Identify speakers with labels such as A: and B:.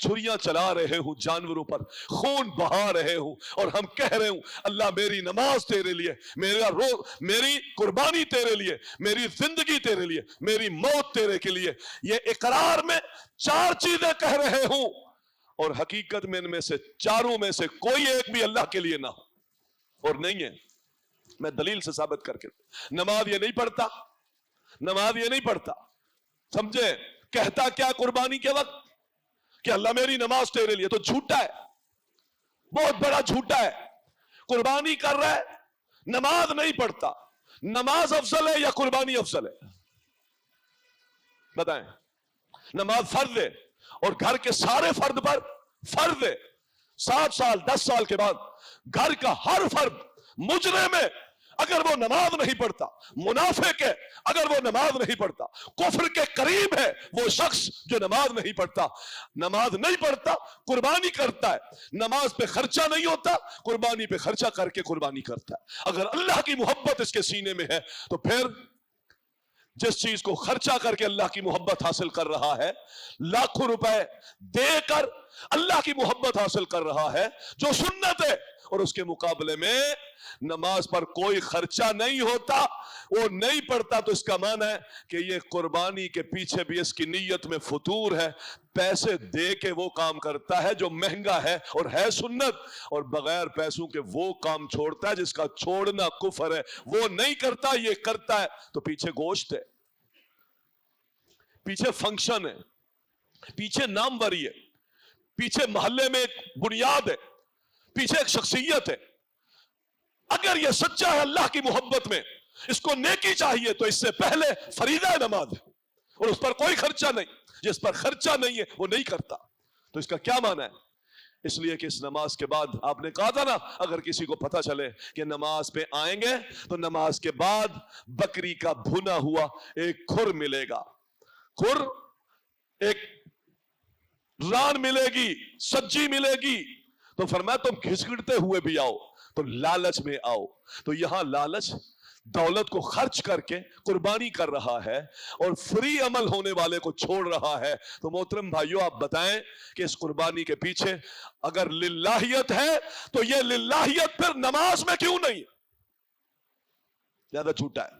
A: छुरियां चला रहे हूं जानवरों पर, खून बहा रहे हूं, और हम कह रहे हूं अल्लाह मेरी नमाज तेरे लिए, मेरी कुर्बानी तेरे लिए, मेरी जिंदगी तेरे लिए, मेरी मौत तेरे के लिए। ये इकरार में 4 चीजें कह रहे हूं, और हकीकत में इनमें से चारों में से कोई एक भी अल्लाह के लिए ना हो, और नहीं है। मैं दलील से साबित करके, नमाज ये नहीं पढ़ता, नमाज ये नहीं पढ़ता, समझे? कहता क्या कुर्बानी के वक्त कि अल्लाह मेरी नमाज तेरे लिए, तो झूठा है, बहुत बड़ा झूठा है। कुर्बानी कर रहा है, नमाज नहीं पढ़ता। नमाज अफजल है या कुर्बानी अफजल है? बताएं। नमाज फर्ज है, और घर के सारे फर्द पर फर्ज है। 7 साल 10 साल के बाद घर का हर फर्द, मुजरिम है अगर वो नमाज नहीं पढ़ता, मुनाफिक है अगर वो नमाज नहीं पढ़ता, कुफ्र के करीब है वो शख्स जो नमाज नहीं पढ़ता। नमाज नहीं पढ़ता, कुर्बानी करता है, नमाज पे खर्चा नहीं होता, कुर्बानी पे खर्चा करके कुर्बानी करता है। अगर अल्लाह की मोहब्बत इसके सीने में है, तो फिर जिस चीज को खर्चा करके अल्लाह की मोहब्बत हासिल कर रहा है, लाखों रुपए देकर अल्लाह की मोहब्बत हासिल कर रहा है, जो सुन्नत है, और उसके मुकाबले में नमाज पर कोई खर्चा नहीं होता, वो नहीं पढ़ता, तो इसका माना है कि ये कुर्बानी के पीछे भी इसकी नीयत में फतूर है। पैसे दे के वो काम करता है जो महंगा है और है सुन्नत, और बगैर पैसों के वो काम छोड़ता है जिसका छोड़ना कुफर है। वो नहीं करता, ये करता है, तो पीछे गोश्त है, पीछे फंक्शन है, पीछे नामवरी है, पीछे मोहल्ले में एक बुनियाद है, पीछे एक शख्सियत है। अगर ये सच्चा है अल्लाह की मोहब्बत में, इसको नेकी चाहिए, तो इससे पहले फरीदा नमाज है, और उस पर कोई खर्चा नहीं। जिस पर खर्चा नहीं है वो नहीं करता, तो इसका क्या माना है? इसलिए कि इस नमाज के बाद, आपने कहा था ना, अगर किसी को पता चले कि नमाज पे आएंगे तो नमाज के बाद बकरी का भुना हुआ एक खुर मिलेगा, खुर, एक रान मिलेगी, सब्जी मिलेगी, तो फरमाया तुम घिसघिसते हुए भी आओ, तो लालच में आओ। तो यहां लालच दौलत को खर्च करके कुर्बानी कर रहा है, और फ्री अमल होने वाले को छोड़ रहा है। तो मोहतरम भाइयों, आप बताएं कि इस कुर्बानी के पीछे अगर लिल्लाहियत है, तो यह लिल्लाहियत फिर नमाज में क्यों नहीं? ज्यादा झूठा है।